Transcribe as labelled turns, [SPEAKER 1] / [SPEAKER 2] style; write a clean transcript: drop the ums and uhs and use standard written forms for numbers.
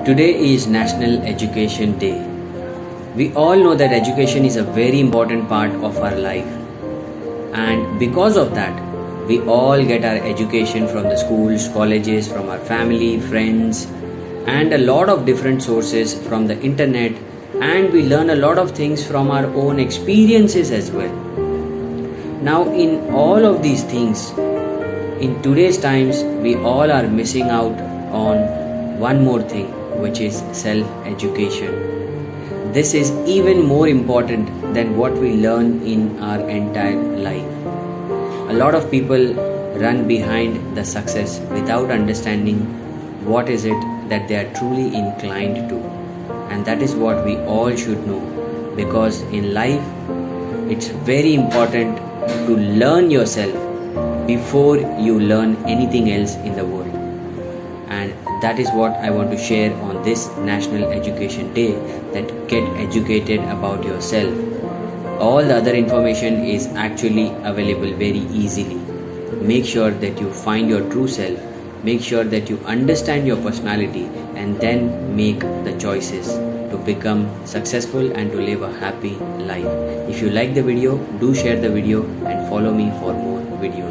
[SPEAKER 1] Today is National Education Day. We all know that education is a very important part of our life, and because of that, we all get our education from the schools, colleges, from our family, friends, and a lot of different sources from the internet, and we learn a lot of things from our own experiences as well. Now, in all of these things, in today's times, we all are missing out on one more thing, which is self-education. This is even more important than what we learn in our entire life. A lot of people run behind the success without understanding what is it that they are truly inclined to. And that is what we all should know, because in life, it's very important to learn yourself before you learn anything else in the world. And that is what I want to share on this National Education Day, that get educated about yourself. All the other information is actually available very easily. Make sure that you find your true self, make sure that you understand your personality, and then make the choices to become successful and to live a happy life. If you like the video, do share the video and follow me for more videos.